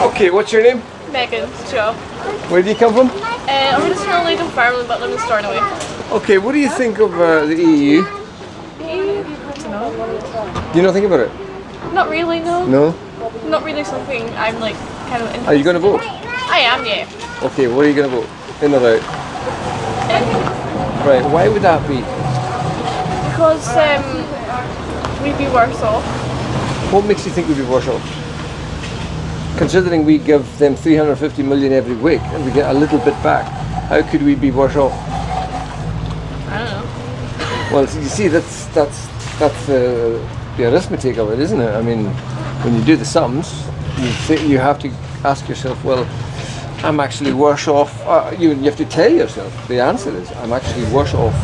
Okay, what's your name? Megan, sure. Where do you come from? Originally from Fairland, but live in Stornoway. Okay, what do you think of the EU? I don't know. Do you not think about it? Not really, no. No? Not really something I'm like kind of interested. Are you going to vote? I am, yeah. Okay, what are you going to vote? In or out? Right, why would that be? Because we'd be worse off. What makes you think we'd be worse off? Considering we give them 350 million every week and we get a little bit back, how could we be worse off? I don't know. Well, you see, that's the arithmetic of it, isn't it? I mean, when you do the sums, you have to ask yourself, well, I'm actually worse off. You have to tell yourself the answer is, I'm actually worse off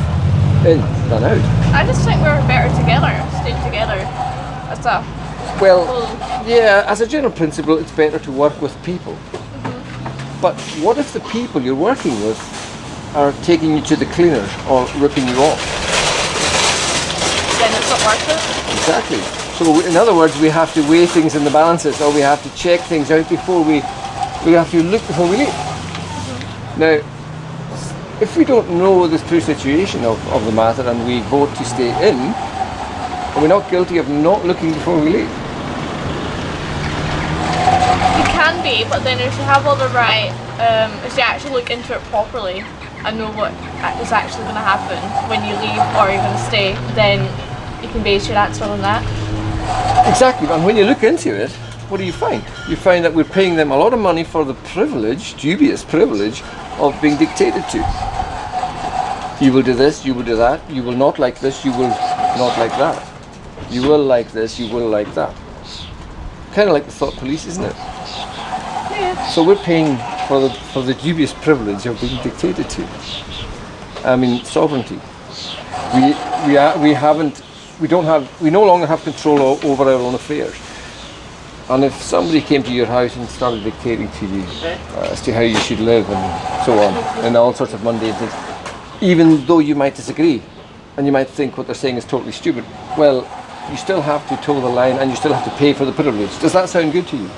in than out. I just think we're better together, staying together. That's a Well, yeah, as a general principle, it's better to work with people. But what if the people you're working with are taking you to the cleaners or ripping you off? Then it's not worth it. Exactly. So in other words, we have to weigh things in the balances, or we have to check things out before we have to look before we leave. Now, if we don't know the true situation of the matter and we vote to stay in, are we not guilty of not looking before we leave? You can be, but then if you have all the right, if you actually look into it properly and know what is actually going to happen when you leave or you're going to stay, then you can base your answer on that. Exactly, and when you look into it, what do you find? You find that we're paying them a lot of money for the privilege, dubious privilege, of being dictated to. You will do this, you will do that, you will not like this, you will not like that. You will like this, you will like that. Kind of like the thought police, isn't it? Yeah. So we're paying for the dubious privilege of being dictated to. I mean, sovereignty. We no longer have control over our own affairs. And if somebody came to your house and started dictating to you as to how you should live and so on, and all sorts of mundane things, even though you might disagree, and you might think what they're saying is totally stupid, well, you still have to toe the line and you still have to pay for the privilege. Does that sound good to you?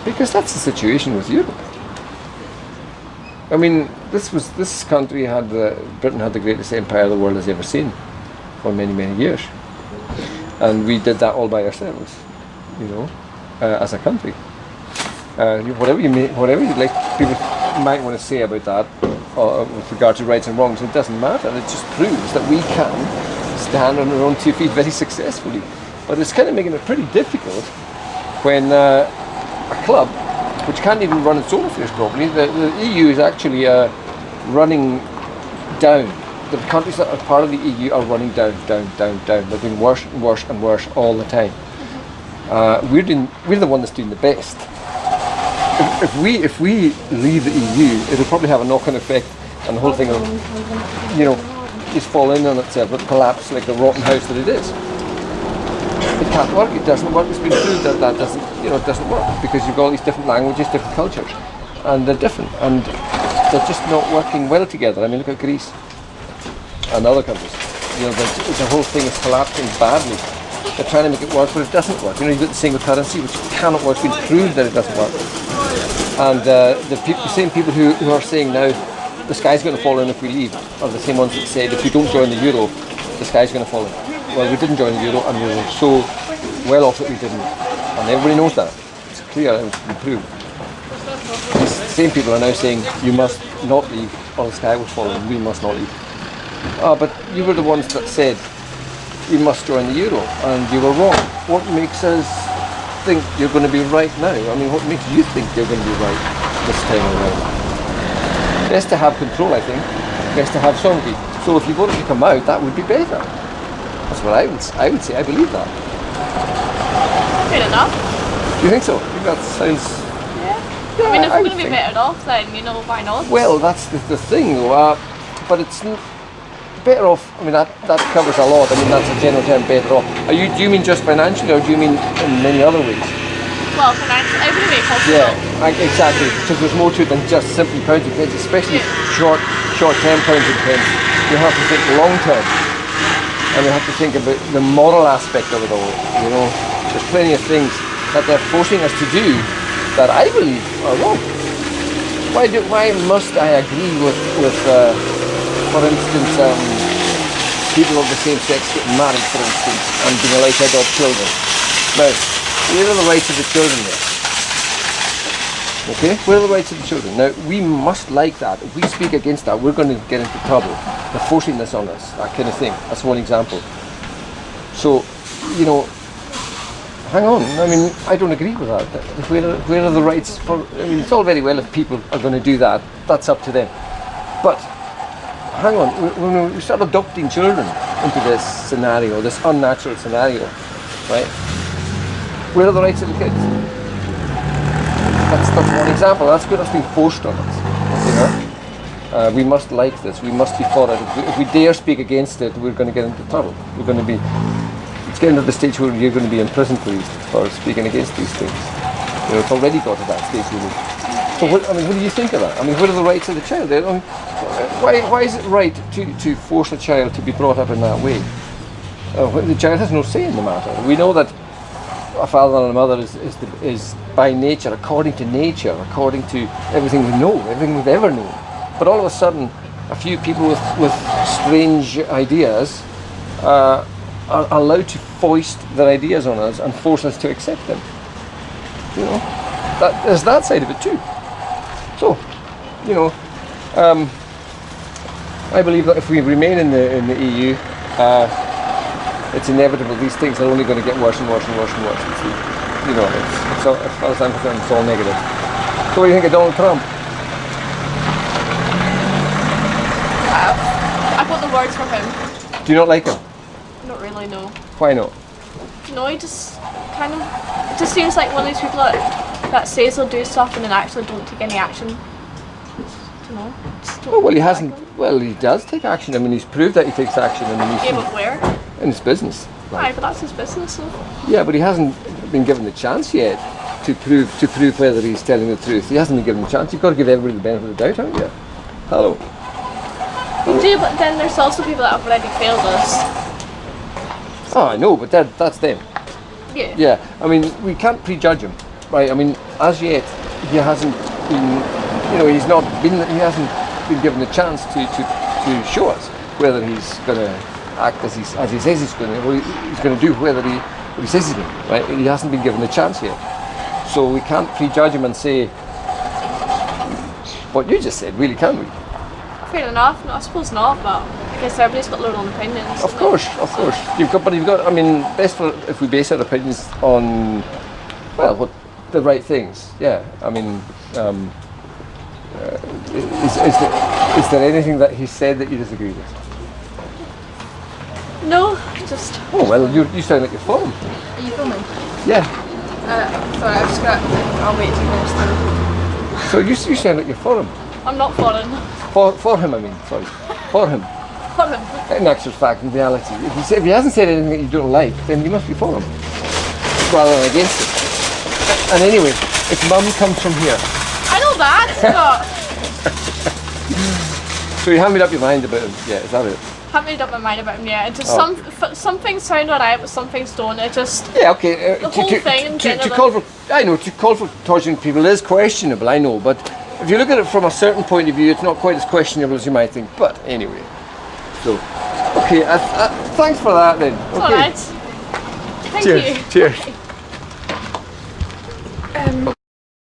Because that's the situation with Europe. I mean, this country Britain had the greatest empire the world has ever seen for many, many years, and we did that all by ourselves, you know, as a country. Whatever you like, people might want to say about that with regard to rights and wrongs, it doesn't matter. It just proves that we can stand on our own 2 feet very successfully. But it's kind of making it pretty difficult when a club which can't even run its own affairs properly. The EU is actually running down. The countries that are part of the EU are running down. They're doing worse and worse and worse all the time. We're the one that's doing the best. If we leave the EU, it'll probably have a knock-on effect, and the whole thing will, you know, just fall in on itself, it'll collapse like the rotten house that it is. It can't work. It doesn't work. It's been proved that it doesn't work, because you've got all these different languages, different cultures, and they're different, and they're just not working well together. I mean, look at Greece and other countries. You know, the whole thing is collapsing badly. They're trying to make it work, but it doesn't work. You know, you've got the single currency, which cannot work. It's been proved that it doesn't work. And the same people who are saying now the sky's going to fall in if we leave are the same ones that said if we don't join the euro, the sky's going to fall in. Well, we didn't join the euro, and we were so well off that we didn't. And everybody knows that. It's clear, and it's been proved. These same people are now saying you must not leave, or the sky will fall in. We must not leave. But you were the ones that said we must join the euro, and you were wrong. What makes us think you're going to be right now? I mean, what makes you think you're going to be right this time around? Best to have control, I think. Best to have sovereignty. So if you voted to come out, that would be better. That's what I would say. I believe that. Fair enough. Do you think so? I think that sounds... Yeah. I mean, if we're going to be better off, then, you know, why not? Well, that's the thing, though. But it's better off. I mean, that covers a lot. I mean, that's a general term, better off. Do you mean just financially, or do you mean in many other ways? Well, financially, every way possible. Yeah, exactly. Because there's more to it than just simply pounds and pence, especially short-term pounds and pence. You have to think long-term. and we have to think about the moral aspect of it all. You know, there's plenty of things that they're forcing us to do that I believe are wrong. Why must I agree with for instance, people of the same sex getting married, for instance, and being allowed to adopt children? Now, where are the rights of the children there? Okay, where are the rights of the children? Now, we must like that. If we speak against that, we're going to get into trouble. They're forcing this on us, that kind of thing. That's one example. So, you know, hang on. I mean, I don't agree with that. Where are the rights for? I mean, it's all very well if people are going to do that. That's up to them. But hang on. When we start adopting children into this scenario, this unnatural scenario, right? Where are the rights of the kids? That's one example. That's good. That's being forced on us. You know, we must like this. We must be for it. If we dare speak against it, we're going to get into trouble. We're going to be. It's getting to the stage where you're going to be in prison for speaking against these things. You know, it's already got to that stage, really. So, what do you think of that? I mean, what are the rights of the child? I mean, why is it right to force a child to be brought up in that way? The child has no say in the matter. We know that a father and a mother is by nature, according to nature, according to everything we know, everything we've ever known. But all of a sudden, a few people with strange ideas are allowed to foist their ideas on us and force us to accept them. You know, there's that side of it too. So, you know, I believe that if we remain in the EU, it's inevitable. These things are only going to get worse and worse and worse and worse. You know, it's all, as far as I'm concerned, it's all negative. So what do you think of Donald Trump? I've got the words from him. Do you not like him? Not really, no. Why not? No, he just kind of, it just seems like one of these people that says they'll do stuff and then actually don't take any action. I don't know. Oh, well, he hasn't. Well, he does take action. I mean, he's proved that he takes action. I mean, yeah, but where? In his business. Aye, but that's his business. So. Yeah, but he hasn't been given the chance yet to prove whether he's telling the truth. He hasn't been given the chance. You've got to give everybody the benefit of the doubt, haven't you? Hello. You do, but then there's also people that have already failed us. Oh, I know, but that's them. Yeah. Yeah. I mean, we can't prejudge him, right? I mean, as yet, he hasn't been. You know, he hasn't been given the chance to show us whether he's going to act as he says he's going to, or he's going to do what he says he's going to, right? He hasn't been given the chance yet. So we can't prejudge him and say what you just said, really, can we? Fair enough. No, I suppose not, but I guess everybody's got their own opinions. Of course. You've got, I mean, best for if we base our opinions on, well, what the right things. Yeah, I mean, is there anything that he said that you disagree with? No, just. Oh well, you sound like you're for him. Are you filming? Yeah. Sorry, I've just got. I'll wait 2 minutes. So you sound like you're for him. I'm not for him. For him, I mean. Sorry. For him. For him. In actual fact, in reality, if he hasn't said anything that you don't like, then you must be for him, rather than against it. And anyway, if Mum comes from here. I know that. So you haven't made up your mind about him yet, is that it? Haven't made up my mind about him yet. It just some things sound alright, but some things don't. It just yeah, okay. The whole thing in general. To call for torturing people is questionable. I know, but if you look at it from a certain point of view, it's not quite as questionable as you might think. But anyway, so okay. Thanks for that then. It's alright. Thank you. Cheers.